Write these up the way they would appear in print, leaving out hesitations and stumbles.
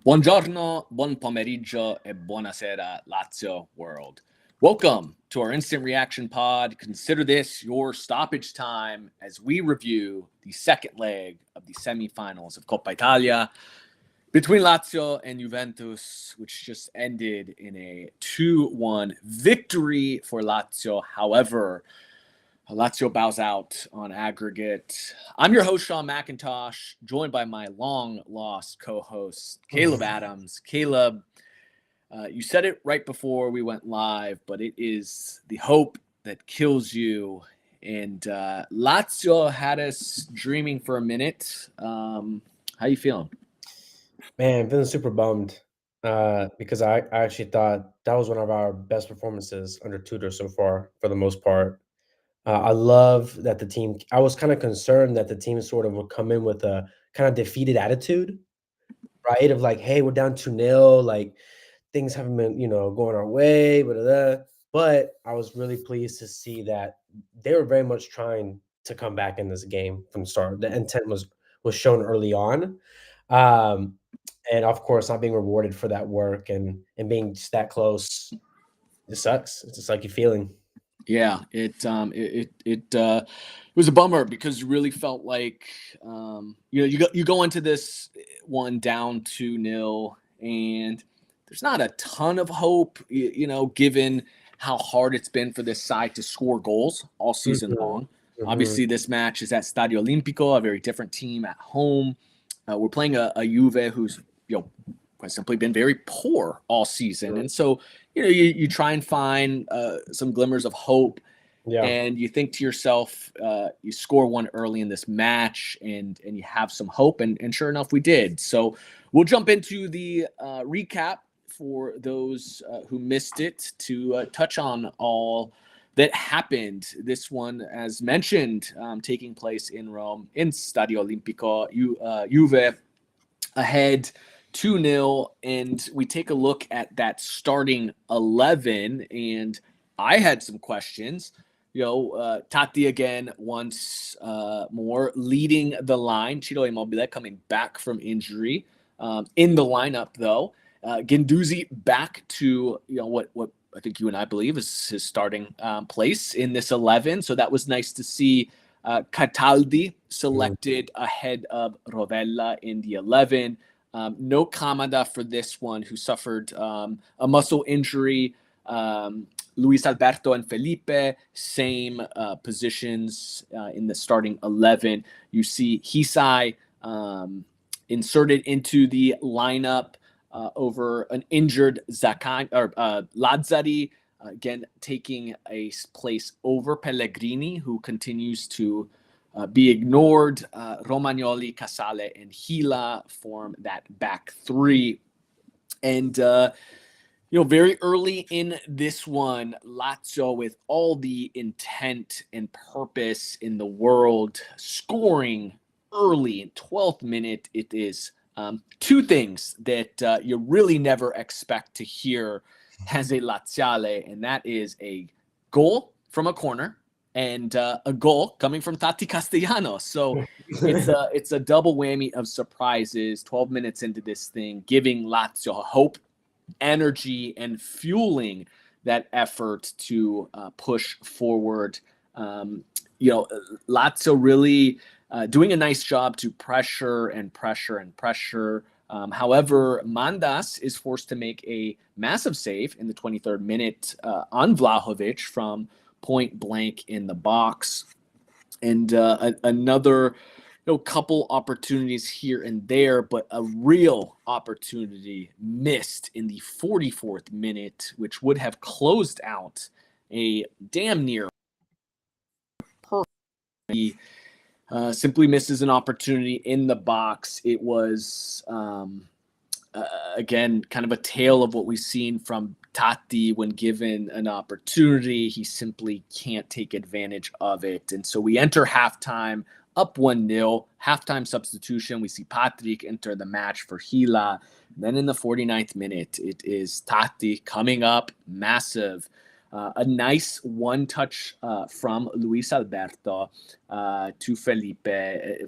Buongiorno, buon pomeriggio, e buonasera, Lazio world. Welcome to our instant reaction pod. Consider this your stoppage time as we review the second leg of the semifinals of Coppa Italia between Lazio and Juventus, which just ended in a 2-1 victory for Lazio. However, Lazio bows out on aggregate. I'm your host, Sean McIntosh, joined by my long-lost co-host, Caleb Adams. Caleb, you said it right before we went live, but it is the hope that kills you. And Lazio had us dreaming for a minute. How you feeling? Man, I'm feeling super bummed because I actually thought that was one of our best performances under Tudor so far, for the most part. I love that the team. I was kind of concerned that the team sort of would come in with a kind of defeated attitude, right? Of like, hey, we're down 2-0, like things haven't been, going our way, blah, blah, blah. But I was really pleased to see that they were very much trying to come back in this game from the start. The intent was shown early on. And of course, not being rewarded for that work and being just that close, it sucks. It's just like you're feeling. Yeah, it was a bummer because you really felt like you go into this one down 2-0, and there's not a ton of hope, given how hard it's been for this side to score goals all season long. Obviously, this match is at Stadio Olimpico, a very different team at home. We're playing a Juve who's quite simply been very poor all season, and so you try and find some glimmers of hope. Yeah. And you think to yourself, you score one early in this match, and you have some hope, and sure enough, we did. So we'll jump into the recap for those who missed it to touch on all that happened. This one, as mentioned, taking place in Rome, in Stadio Olimpico. Juve ahead 2-0, and we take a look at that starting 11, and I had some questions. Tati again once more leading the line. Ciro Immobile coming back from injury in the lineup, though. Guendouzi back to what I think you and I believe is his starting place in this 11. So that was nice to see. Cataldi selected ahead of Rovella in the 11. No Kamada for this one, who suffered a muscle injury. Luis Alberto and Felipe, same positions in the starting 11. You see Hisai inserted into the lineup over an injured Lazzari, again taking a place over Pellegrini, who continues to be ignored. Romagnoli, Casale, and Gila form that back three. And very early in this one, Lazio, with all the intent and purpose in the world, scoring early in 12th minute. It is two things that you really never expect to hear as a Laziale, and that is a goal from a corner and a goal coming from Tati Castellanos. So it's a double whammy of surprises. 12 minutes into this thing, giving Lazio hope, energy, and fueling that effort to push forward. Lazio really doing a nice job to pressure and pressure and pressure. However, Mandas is forced to make a massive save in the 23rd minute on Vlahovic from point blank in the box. And another couple opportunities here and there, but a real opportunity missed in the 44th minute, which would have closed out a damn near perfect. Simply misses an opportunity in the box. It was, again, kind of a tale of what we've seen from Tati when given an opportunity. He simply can't take advantage of it. And so we enter halftime up 1-0, halftime substitution. We see Patrick enter the match for Gila. Then in the 49th minute, it is Tati coming up massive. A nice one-touch from Luis Alberto to Felipe.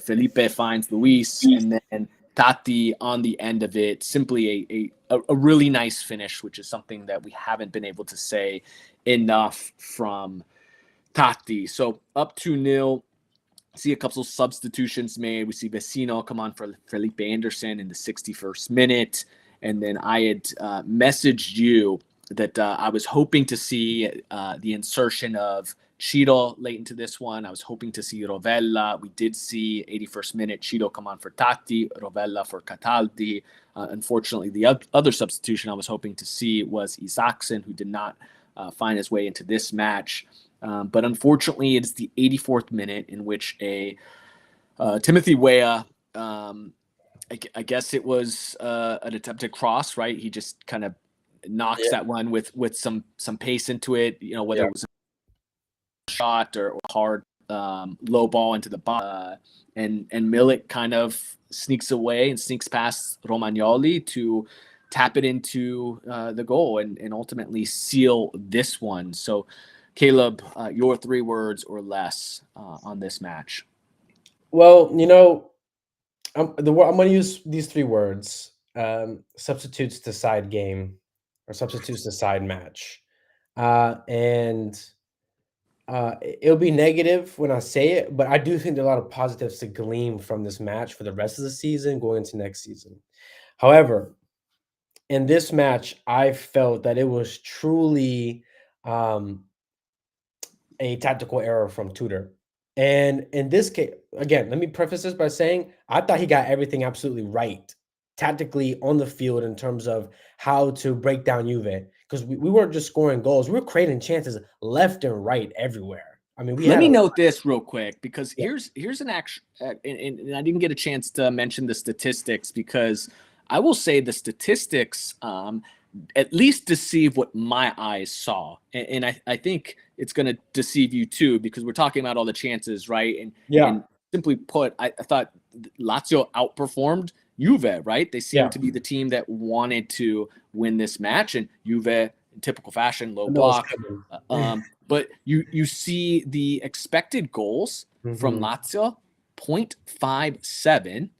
Felipe finds Luis, and then Tati on the end of it, simply a really nice finish, which is something that we haven't been able to say enough from Tati. So up 2-0. See a couple of substitutions made. We see Vecino come on for Felipe Anderson in the 61st minute. And then I had messaged you that I was hoping to see the insertion of Ciro late into this one. I was hoping to see Rovella. We did see 81st minute Ciro come on for Tati, Rovella for Cataldi. Unfortunately, the other substitution I was hoping to see was Isaacson, who did not find his way into this match. But unfortunately, it's the 84th minute in which a Timothy Weah, I guess it was an attempted cross, right? He just kind of knocks that one with some pace into it, whether it was a shot or hard low ball into the box. And Milik kind of sneaks away and sneaks past Romagnoli to tap it into the goal and ultimately seal this one. So, Caleb, your 3 words or less on this match. Well, I'm going to use these 3 words: substitutes decide game, or substitutes decide match. And it'll be negative when I say it, but I do think there are a lot of positives to glean from this match for the rest of the season, going into next season. However, in this match, I felt that it was truly a tactical error from Tudor. And in this case, again, let me preface this by saying I thought he got everything absolutely right tactically on the field in terms of how to break down Juve, because we weren't just scoring goals. We were creating chances left and right everywhere. I mean, Let me note this real quick, because here's an action, and I didn't get a chance to mention the statistics, because I will say the statistics at least deceive what my eyes saw. And I think it's going to deceive you too, because we're talking about all the chances, right? And simply put, I thought Lazio outperformed Juve, right? They seemed to be the team that wanted to win this match, and Juve, in typical fashion, low block. But you see the expected goals from Lazio, 0.57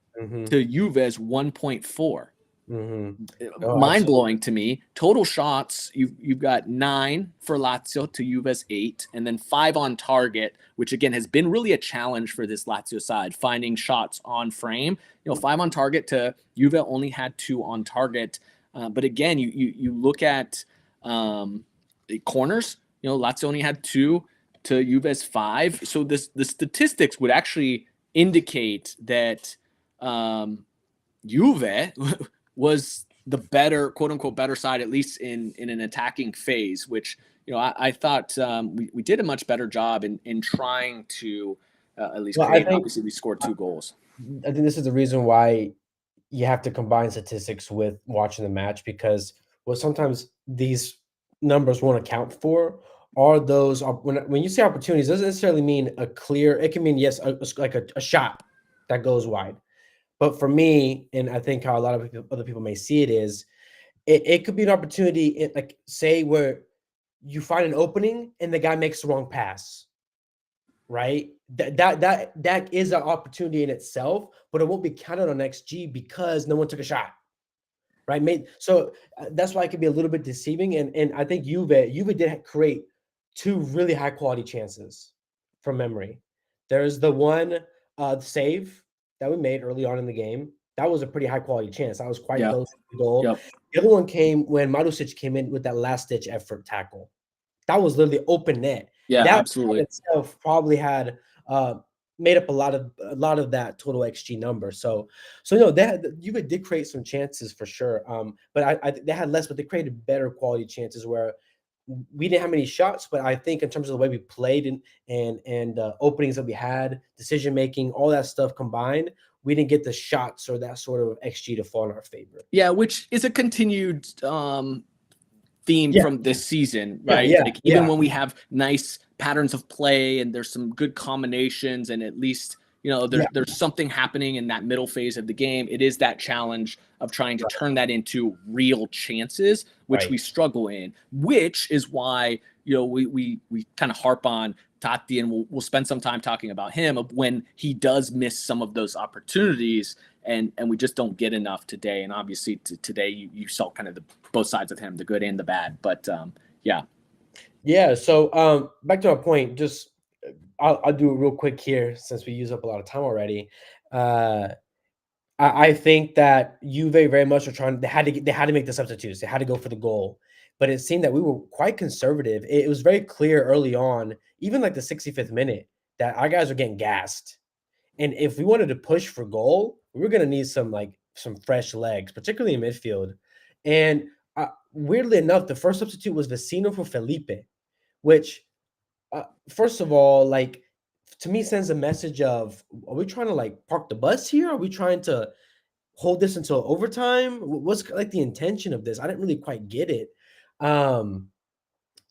to Juve's 1.4. Mind blowing to me. Total shots, you've got 9 for Lazio to Juve's 8, and then 5 on target, which again has been really a challenge for this Lazio side, finding shots on frame. 5 on target to Juve only had 2 on target. But again, you look at the corners. Lazio only had 2 to Juve's 5. So the statistics would actually indicate that Juve was the better, quote unquote, better side, at least in an attacking phase, which, I thought we did a much better job in trying to at least create. Obviously, we scored 2 goals. I think this is the reason why you have to combine statistics with watching the match, because what sometimes these numbers won't account for are those, when you say opportunities, it doesn't necessarily mean a clear, it can mean, yes, like a shot that goes wide. But for me, and I think how a lot of other people may see it is, it could be an opportunity, like say where you find an opening and the guy makes the wrong pass, right? That is an opportunity in itself, but it won't be counted on XG because no one took a shot, right? So that's why it can be a little bit deceiving. And I think Juve did create 2 really high quality chances from memory. There's the one save that we made early on in the game. That was a pretty high quality chance. That was quite close to the goal. The other one came when Marusic came in with that last ditch effort tackle. That was literally open net. Yeah, that absolutely. Itself probably had made up a lot of that total XG number. So Juve did create some chances for sure. But they had less, but they created better quality chances where we didn't have many shots, but I think in terms of the way we played and openings that we had, decision making, all that stuff combined, we didn't get the shots or that sort of XG to fall in our favor. Yeah, which is a continued theme from this season, right? Even when we have nice patterns of play and there's some good combinations, and at least there's something happening in that middle phase of the game, it is that challenge of trying to turn that into real chances, which we struggle in, which is why we kind of harp on Tati, and we'll spend some time talking about him of when he does miss some of those opportunities, and we just don't get enough today. And obviously today you saw kind of both sides of him, the good and the bad. But yeah. Yeah. So back to my point, just I'll do it real quick here since we use up a lot of time already. I think that Juve very much are trying. They had to make the substitutes. They had to go for the goal, but it seemed that we were quite conservative. It was very clear early on, even like the 65th minute, that our guys are getting gassed. And if we wanted to push for goal, we were going to need some fresh legs, particularly in midfield. And weirdly enough, the first substitute was Vecino for Felipe, which, first of all, like to me, sends a message of: are we trying to like park the bus here? Are we trying to hold this until overtime? What's like the intention of this? I didn't really quite get it. Um,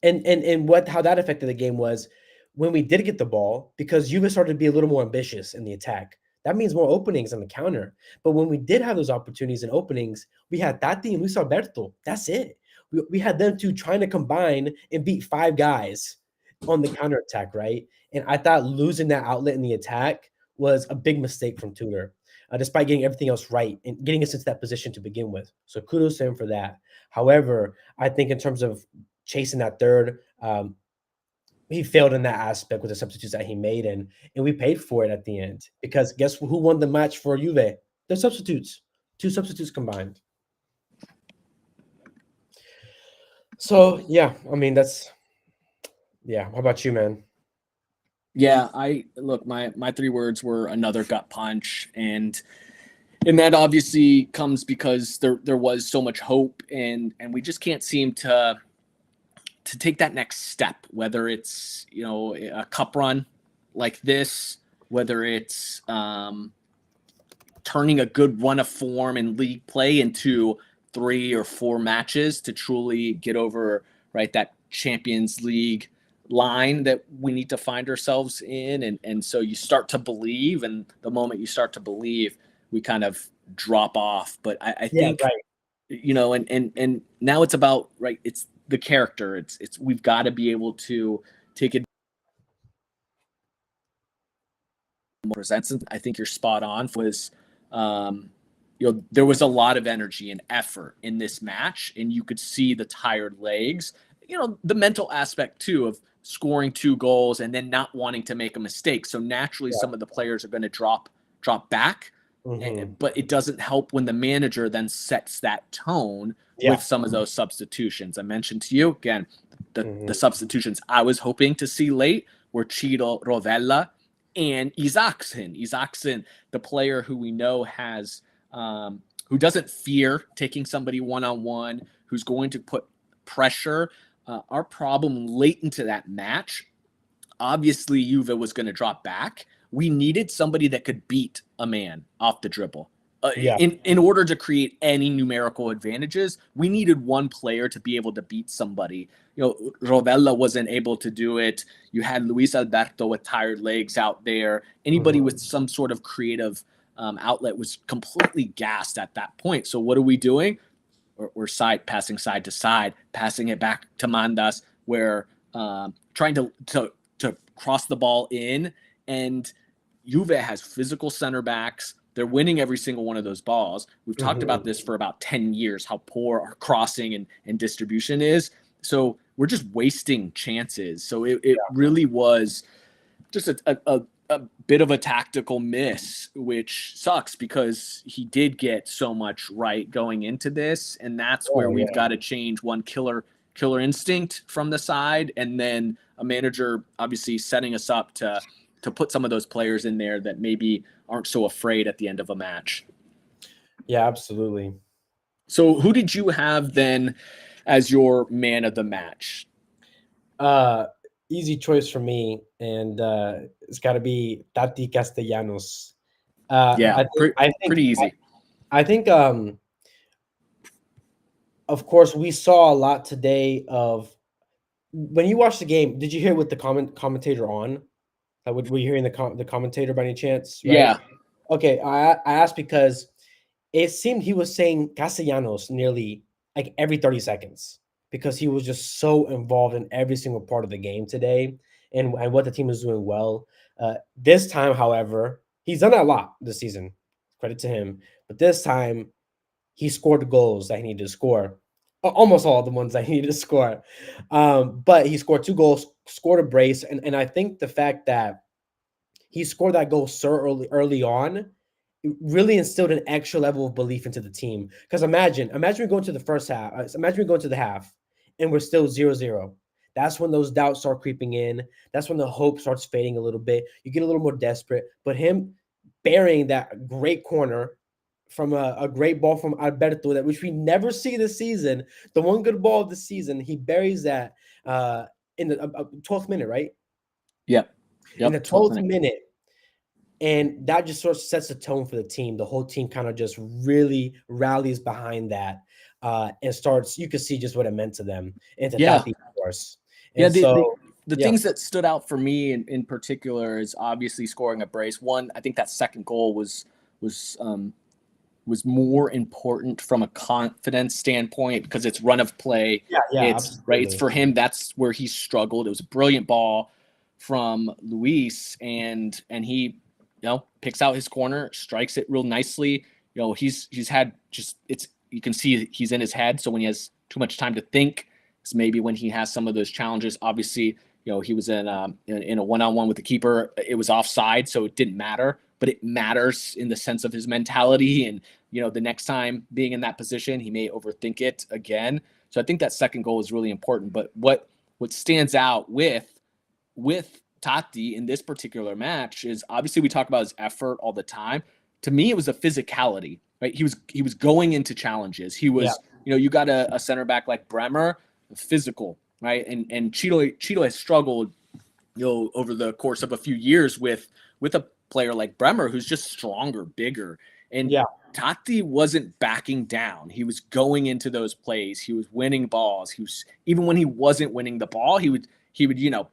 and what how that affected the game was when we did get the ball, because Juve started to be a little more ambitious in the attack. That means more openings on the counter. But when we did have those opportunities and openings, we had Tati and Luis Alberto. That's it. We had them two trying to combine and beat five guys on the counter attack, right? And I thought losing that outlet in the attack was a big mistake from Tudor, despite getting everything else right and getting us into that position to begin with. So kudos to him for that. However, I think in terms of chasing that third, he failed in that aspect with the substitutes that he made, and we paid for it at the end because guess who won the match for Juve? The substitutes, two substitutes combined. So yeah, I mean that's yeah. How about you, man? Yeah, I look, my three words were another gut punch, and that obviously comes because there was so much hope, and we just can't seem to take that next step, whether it's a cup run like this, whether it's turning a good run of form in league play into 3 or 4 matches to truly get over right that Champions League line that we need to find ourselves in, and so you start to believe, and the moment you start to believe, we kind of drop off. But I think right. and now it's about right. It's the character. It's we've got to be able to take it. Presents. I think you're spot on. Was there was a lot of energy and effort in this match, and you could see the tired legs. The mental aspect too of scoring 2 goals and then not wanting to make a mistake. So naturally, some of the players are going to drop back. Mm-hmm. But it doesn't help when the manager then sets that tone with some of those substitutions. I mentioned to you again, the substitutions I was hoping to see late were Ciro Rovella and Isaacson, the player who we know has who doesn't fear taking somebody one-on-one, who's going to put pressure. Our problem late into that match, obviously Juve was going to drop back. We needed somebody that could beat a man off the dribble. In order to create any numerical advantages, we needed one player to be able to beat somebody. Rovella wasn't able to do it. You had Luis Alberto with tired legs out there. Anybody with some sort of creative outlet was completely gassed at that point. So what are we doing? We're passing side to side, passing it back to Mandas. We're trying to cross the ball in, and Juve has physical center backs. They're winning every single one of those balls. We've talked about this for about 10 years, how poor our crossing and distribution is. So we're just wasting chances. So it really was just a bit of a tactical miss, which sucks because he did get so much right going into this. And that's where we've got to change one killer instinct from the side, and then a manager obviously setting us up to put some of those players in there that maybe aren't so afraid at the end of a match. Yeah, absolutely. So who did you have then as your man of the match? Easy choice for me, and it's got to be Tati Castellanos. I think pretty easy. I think of course we saw a lot today of when you watched the game. Did you hear what the commentator on? Were you hearing the commentator by any chance? Right? Yeah. Okay, I asked because it seemed he was saying Castellanos nearly like every 30 seconds because he was just so involved in every single part of the game today. and what the team is doing well. This time, however, he's done that a lot this season. Credit to him. But this time, he scored the goals that he needed to score. Almost all the ones that he needed to score. But he scored 2 goals, scored a brace. And I think the fact that he scored that goal so early on really instilled an extra level of belief into the team. Because imagine we going to the first half. Imagine we going to the half and we're still 0-0. That's when those doubts start creeping in. That's when the hope starts fading a little bit. You get a little more desperate. But him burying that great corner from a great ball from Alberto, that which we never see this season, the one good ball of the season, he buries that in the 12th minute, right? Yep. In the 12th minute. And that just sort of sets the tone for the team. The whole team kind of just really rallies behind that and starts, you can see just what it meant to them. And to Tati, of course. And the things that stood out for me in particular is obviously scoring a brace. One, I think that second goal was more important from a confidence standpoint because it's run of play. It's right. It's for him. That's where he struggled. It was a brilliant ball from Luis, and he, picks out his corner, strikes it real nicely. He's had you can see he's in his head. So when he has too much time to think, it's maybe when he has some of those challenges. Obviously, he was in a one-on-one with the keeper. It was offside, so it didn't matter. But it matters in the sense of his mentality. And, the next time being in that position, he may overthink it again. So I think that second goal is really important. But what stands out with Tati in this particular match is obviously we talk about his effort all the time. To me, it was a physicality, right? He was going into challenges. He was, you got a center back like Bremer, physical, right? And Cheeto has struggled, over the course of a few years with a player like Bremer, who's just stronger, bigger. And Tati wasn't backing down. He was going into those plays. He was winning balls. Even when he wasn't winning the ball, he would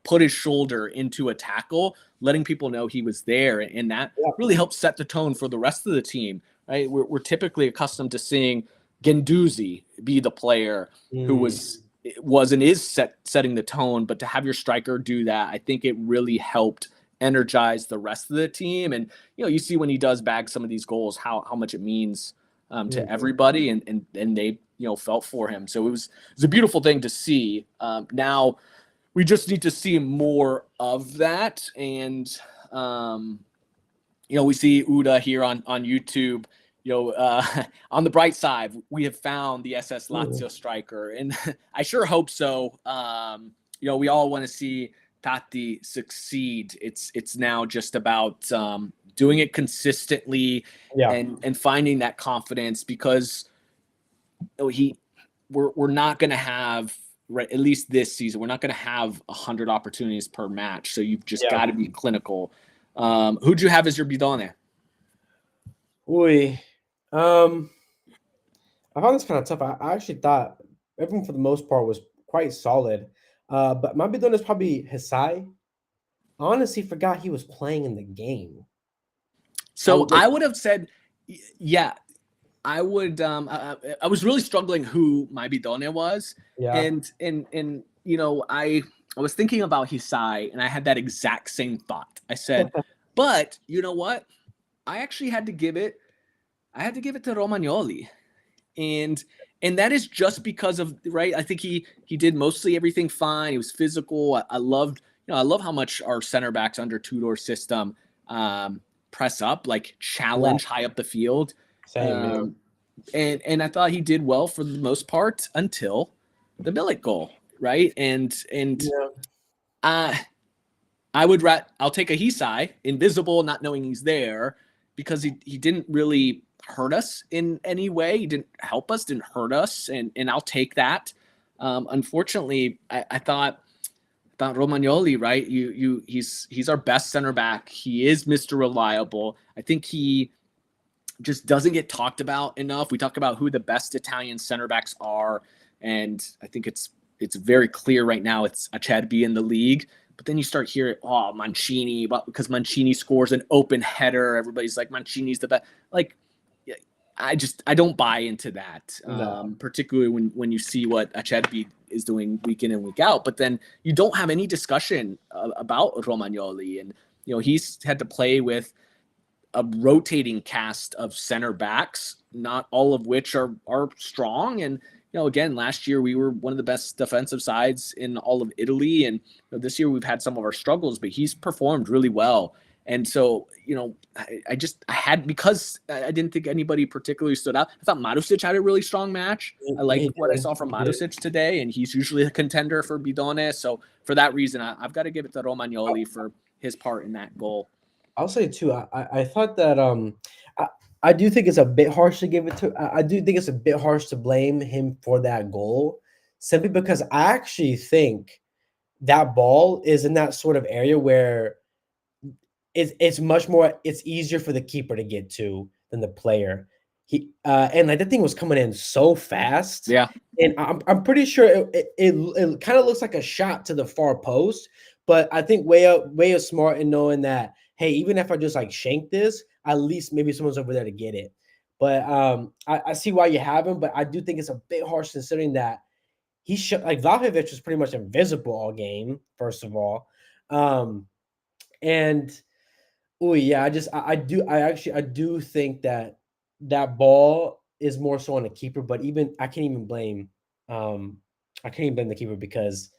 put his shoulder into a tackle, letting people know he was there. And that really helped set the tone for the rest of the team, right? We're typically accustomed to seeing Guendouzi be the player who was and is setting the tone. But to have your striker do that, I think it really helped energize the rest of the team. And, you see when he does bag some of these goals, how much it means to everybody. And they, felt for him. So it was a beautiful thing to see. Now, we just need to see more of that. And, we see Uda here on YouTube. On the bright side, we have found the SS Lazio striker. And I sure hope so. We all want to see Tati succeed. It's now just about doing it consistently and finding that confidence, because we're not going to have, right, at least this season, we're not going to have 100 opportunities per match. So you've just got to be clinical. Who'd you have as your bidone? I found this kind of tough. I actually thought everyone for the most part was quite solid. But my bidone is probably Hisai. I honestly forgot he was playing in the game. So I would have said, I would. I was really struggling who my bidone was, and I was thinking about Hisai, and I had that exact same thought. I said, but you know what? I actually had to give it. I had to give it to Romagnoli, and that is just because of, right. I think he did mostly everything fine. He was physical. I loved, I love how much our center backs under Tudor's system press up, like challenge high up the field. Same, and I thought he did well for the most part until the Milik goal, right? And I'll take a Hisai, invisible, not knowing he's there, because he didn't really hurt us in any way. He didn't help us, didn't hurt us, and I'll take that. Unfortunately, I thought Romagnoli, right? He's our best center back. He is Mr. Reliable. I think he just doesn't get talked about enough. We talk about who the best Italian center backs are, and I think it's very clear right now it's Acerbi in the league. But then you start hearing, Mancini, because Mancini scores an open header. Everybody's like, Mancini's the best. Like, I don't buy into that, particularly when you see what Acerbi is doing week in and week out. But then you don't have any discussion about Romagnoli, and he's had to play with a rotating cast of center backs, not all of which are strong. And again, last year we were one of the best defensive sides in all of Italy, and this year we've had some of our struggles, but he's performed really well. And so, I had, because I didn't think anybody particularly stood out. I thought Marusic had a really strong match. I like what I saw from Marusic today, and he's usually a contender for Bidone. So for that reason, I've got to give it to Romagnoli for his part in that goal. I'll say too. I thought that I do think it's a bit harsh to give it to. I do think it's a bit harsh to blame him for that goal, simply because I actually think that ball is in that sort of area where it's much more. It's easier for the keeper to get to than the player. And like that thing was coming in so fast. Yeah, and I'm pretty sure it kind of looks like a shot to the far post, but I think way smart in knowing that, hey, even if I just like shank this, at least maybe someone's over there to get it. But I see why you have him, but I do think it's a bit harsh considering that like Vlahovic was pretty much invisible all game, first of all. And oh yeah, I do think that ball is more so on the keeper, but even I can't even blame the keeper because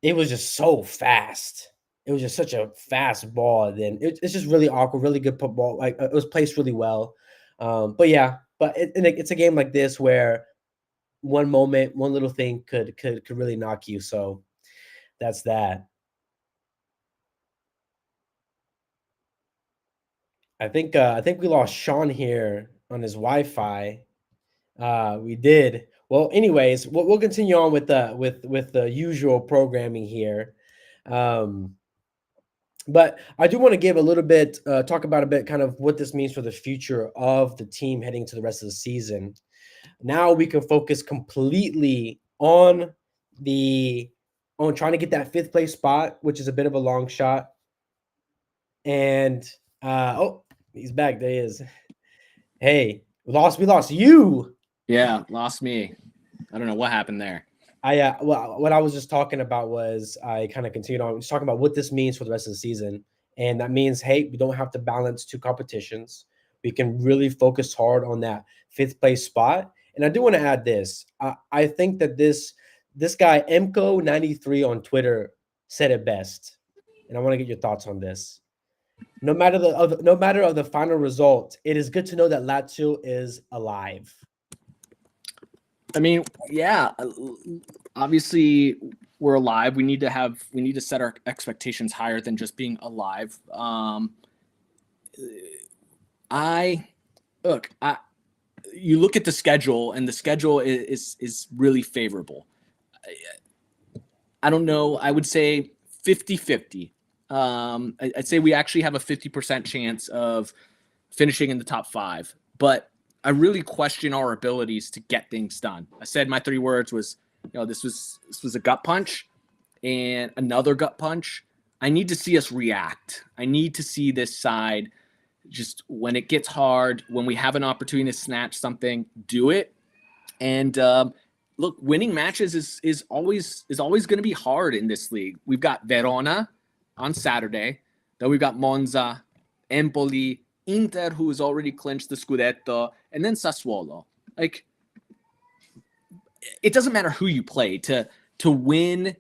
it was just so fast. It was just such a fast ball. Then it's just really awkward, really good ball. Like it was placed really well. But yeah, it's a game like this where one moment, one little thing could really knock you. So that's that. I think we lost Shawn here on his Wi-Fi. We did. Well, anyways, we'll continue on with the usual programming here. But I do want to give a little bit, talk about a bit kind of what this means for the future of the team heading to the rest of the season. Now we can focus completely on trying to get that 5th place spot, which is a bit of a long shot. And he's back. There he is. Hey, we lost you. Yeah, lost me. I don't know what happened there. Well, what I was just talking about was I kind of continued on just talking about what this means for the rest of the season. And that means, hey, we don't have to balance 2 competitions. We can really focus hard on that 5th place spot. And I do want to add this. I think that this guy, Emco93 on Twitter, said it best. And I want to get your thoughts on this. No matter of the final result, it is good to know that Lazio is alive. I mean, yeah, obviously we're alive. We need to set our expectations higher than just being alive. You look at the schedule, and the schedule is really favorable. I don't know. I would say 50-50. I'd say we actually have a 50% chance of finishing in the top 5, but I really question our abilities to get things done. I said my 3 words was, this was a gut punch and another gut punch. I need to see us react. I need to see this side just when it gets hard, when we have an opportunity to snatch something, do it. And look, winning matches is always going to be hard in this league. We've got Verona on Saturday, then we've got Monza, Empoli, Inter, who has already clinched the Scudetto, and then Sassuolo. Like, it doesn't matter who you play to win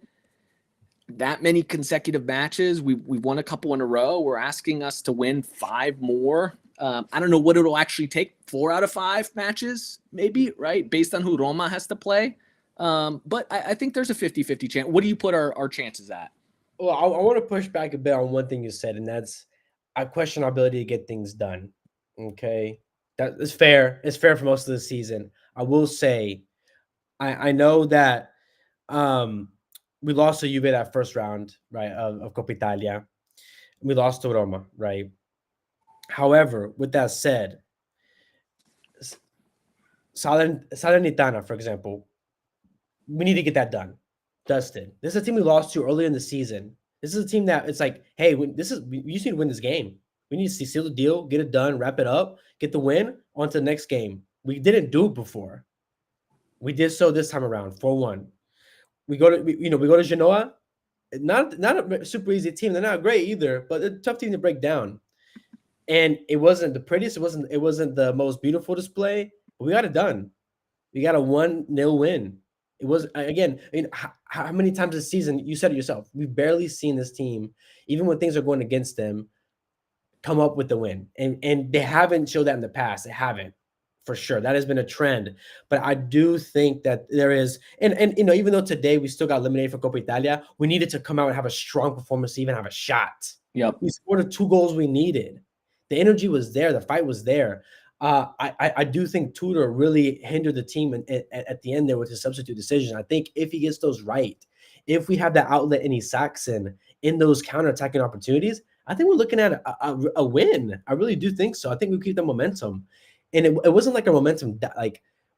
that many consecutive matches. We've won a couple in a row. We're asking us to win 5 more. I don't know what it'll actually take. 4 out of 5 matches, maybe, right? Based on who Roma has to play. But I think there's a 50-50 chance. What do you put our chances at? Well, I want to push back a bit on one thing you said, and that's I question our ability to get things done. Okay, that is fair. It's fair for most of the season. I will say, I know that we lost to Juve that first round, right, of Coppa Italia. We lost to Roma, right? However, with that said, Salernitana, for example, we need to get that done. Dustin, this is a team we lost to earlier in the season. This is a team that it's like, hey, we just need to win this game. We need to seal the deal, get it done, wrap it up, get the win, on to the next game. We didn't do it before. We did so this time around, 4-1. We go to Genoa. not a super easy team. They're not great either, but a tough team to break down. And it wasn't the prettiest. It wasn't the most beautiful display. But we got it done. We got a 1-0 win. It was again. I mean, how many times this season? You said it yourself. We've barely seen this team, even when things are going against them, come up with the win. And they haven't showed that in the past. They haven't, for sure. That has been a trend. But I do think that there is, and even though today we still got eliminated from Coppa Italia, we needed to come out and have a strong performance to even have a shot. Yep. We scored the 2 goals we needed. The energy was there. The fight was there. I do think Tudor really hindered the team at the end there with his substitute decision. I think if he gets those right, if we have that outlet in Saxon in those counterattacking opportunities, I think we're looking at a win. I really do think so. I think we keep the momentum, and it wasn't like our momentum that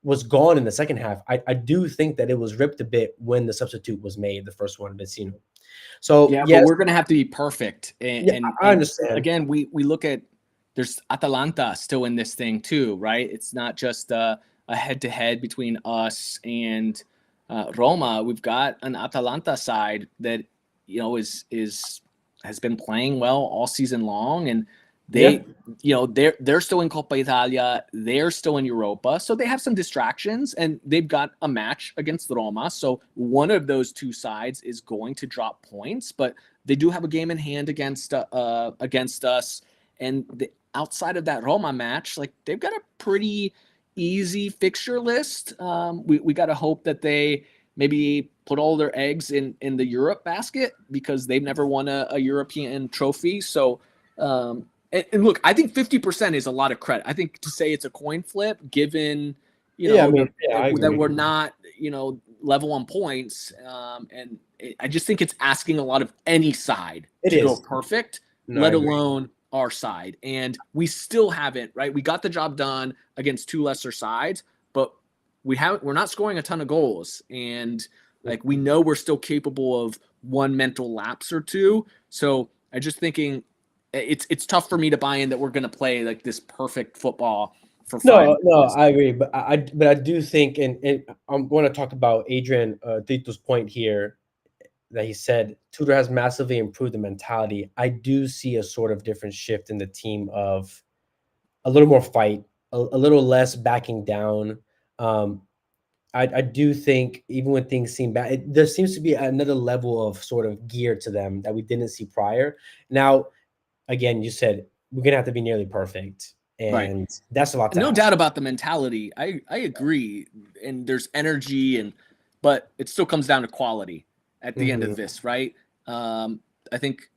was gone in the second half. I do think that it was ripped a bit when the substitute was made, the first one, Vecino. So yeah, yes, but we're gonna have to be perfect. And I understand. Again, we look at there's Atalanta still in this thing too, right? It's not just a head-to-head between us and Roma. We've got an Atalanta side that has been playing well all season long, and they're still in Coppa Italia, they're still in Europa, so they have some distractions, and they've got a match against Roma. So one of those two sides is going to drop points, but they do have a game in hand against us, and outside of that Roma match, like they've got a pretty easy fixture list. We got to hope that they maybe put all their eggs in the Europe basket because they've never won a European trophy. So, and look, I think 50% is a lot of credit. I think to say it's a coin flip, given that we're not level on points, and I just think it's asking a lot of any side to go perfect, let alone our side. And we still haven't, right? We got the job done against two lesser sides, but we're not scoring a ton of goals. And like, we know we're still capable of one mental lapse or two. So I just thinking it's tough for me to buy in that we're going to play like this perfect football for 5 minutes. No, I agree. But I do think, and I'm going to talk about Adrian Tito's point here, that he said Tudor has massively improved the mentality. I do see a sort of different shift in the team of a little more fight, a little less backing down. I do think even when things seem bad, there seems to be another level of sort of gear to them that we didn't see prior. Now, again, you said we're going to have to be nearly perfect. And that's a lot to no ask. doubt about the mentality. I agree. And there's energy, but it still comes down to quality at the end of this, right? I think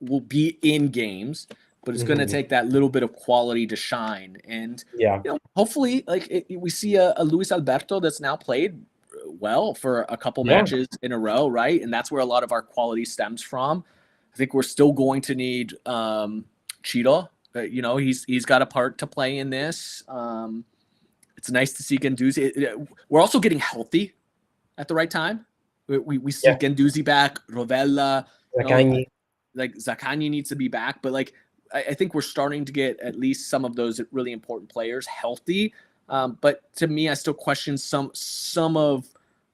we'll be in games, but it's going to take that little bit of quality to shine. And hopefully, we see a Luis Alberto that's now played well for a couple matches in a row, right? And that's where a lot of our quality stems from. I think we're still going to need Cheetah. He's got a part to play in this. It's nice to see Guendouzi. We're also getting healthy at the right time. We see Guendouzi back, Rovella, Zaccagni needs to be back, but I think we're starting to get at least some of those really important players healthy. But to me, I still question some of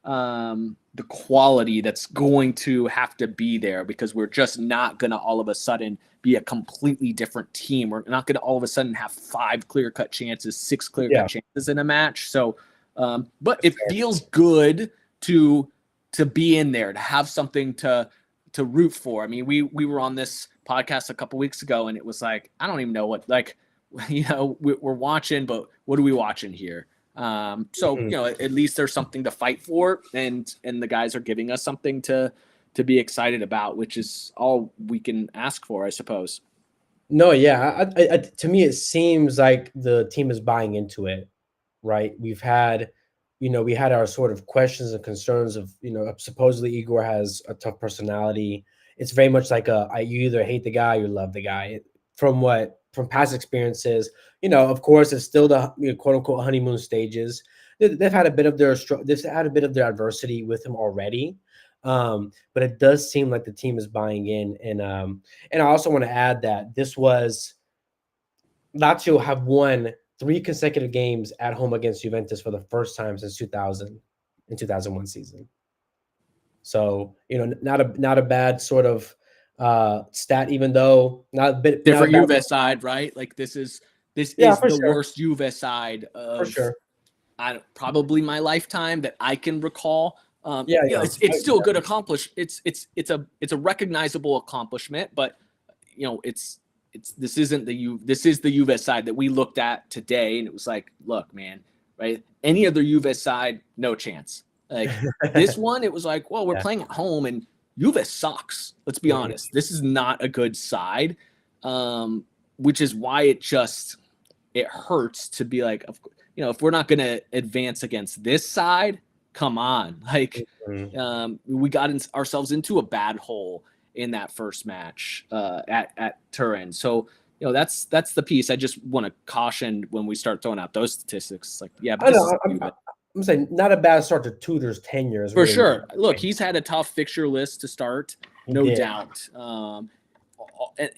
the quality that's going to have to be there, because we're just not going to all of a sudden be a completely different team. We're not going to all of a sudden have 5 clear-cut chances, 6 clear-cut chances in a match. So, but it feels good to be in there, to have something to root for. I mean, we were on this podcast a couple weeks ago, and it was like, I don't even know what, we're watching, but what are we watching here? At least there's something to fight for, and the guys are giving us something to be excited about, which is all we can ask for, I suppose. No, yeah. To me, it seems like the team is buying into it, right? We had our sort of questions and concerns of, supposedly Igor has a tough personality. It's very much like you either hate the guy or you love the guy. From past experiences, of course, it's still the quote unquote honeymoon stages. They've had a bit of their adversity with him already. But it does seem like the team is buying in. And I also want to add that Lazio have won 3 consecutive games at home against Juventus for the first time since 2000 and 2001 season. So, not a bad sort of stat, even though not a bit Different not a bad. Juve side, right? Like this is Yeah, for the sure. worst Juve side For of sure. probably my lifetime that I can recall. Yeah, You know, yeah. it's still a good accomplishment. It's a recognizable accomplishment, but you know, this isn't this is the Juve side that we looked at today, and it was like, look, man, right? Any other Juve side, no chance. Like this one, it was like, well, we're Yeah. playing at home, and Juve sucks. Let's be honest. This is not a good side, which is why it hurts to be like, you know, if we're not going to advance against this side, come on. Like, we got ourselves into a bad hole in that first match at Turin. So, you know, that's the piece. I just want to caution when we start throwing out those statistics. Like, yeah, but I this know. is I'm saying not a bad start to Tudor's tenure. Is for really sure. Look, he's had a tough fixture list to start, no doubt.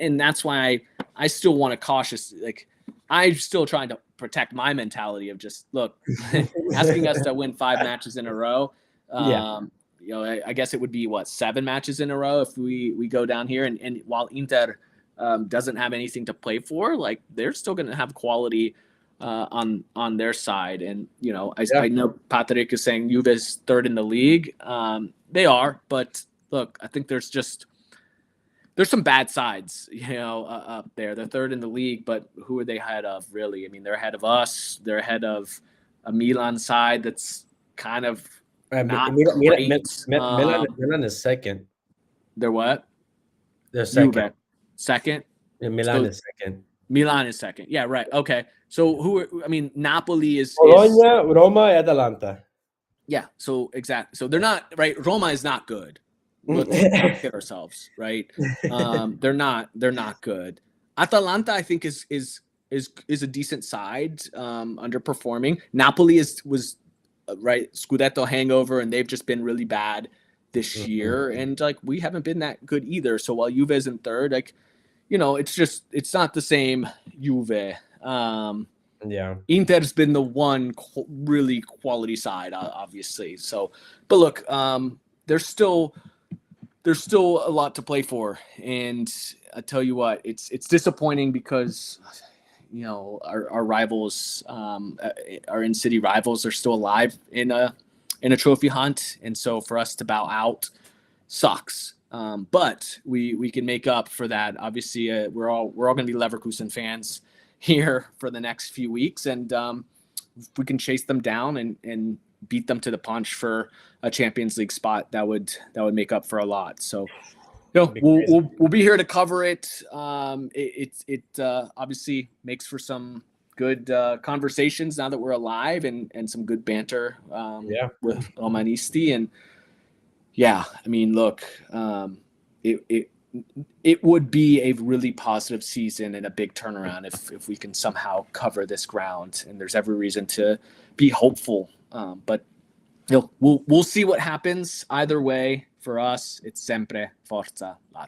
And that's why I still want to cautious. Like, I'm still trying to protect my mentality of just look, asking us to win 5 matches in a row. You know, I guess it would be 7 matches in a row if we go down here. And while Inter doesn't have anything to play for, like they're still going to have quality on their side. And you know, I know Patrick is saying Juve is 3rd in the league. They are, but look, I think there's some bad sides, you know, up there. They're 3rd in the league, but who are they ahead of, really? I mean, they're ahead of us. They're ahead of a Milan side that's kind of not great. Milan is second. They're what? They're second. Juve. Second? Yeah, Milan is second. Milan is second. Yeah, right. Okay. So Napoli is Bologna, Roma, and Atalanta. Yeah, so exactly. So they're not, right? Roma is not good. Let's not kid ourselves, right? They're not good. Atalanta, I think, is a decent side, underperforming. Napoli was right Scudetto hangover, and they've just been really bad this year, and like we haven't been that good either. So while Juve is in 3rd, like, you know, it's not the same Juve. Inter's been the one really quality side, obviously. So, but look, there's still a lot to play for, and I tell you what, it's disappointing because, you know, our rivals, our in-city rivals, are still alive in a trophy hunt, and so for us to bow out sucks. But we can make up for that. Obviously, we're all going to be Leverkusen fans here for the next few weeks, and if we can chase them down and beat them to the punch for a Champions League spot, that would make up for a lot. So, you know, we'll be here to cover it. It obviously makes for some good conversations now that we're alive, and some good banter with Romanisti. And yeah, I mean, look, it would be a really positive season and a big turnaround if we can somehow cover this ground, and there's every reason to be hopeful. But you know, we'll see what happens. Either way, for us, it's sempre Forza Lazio.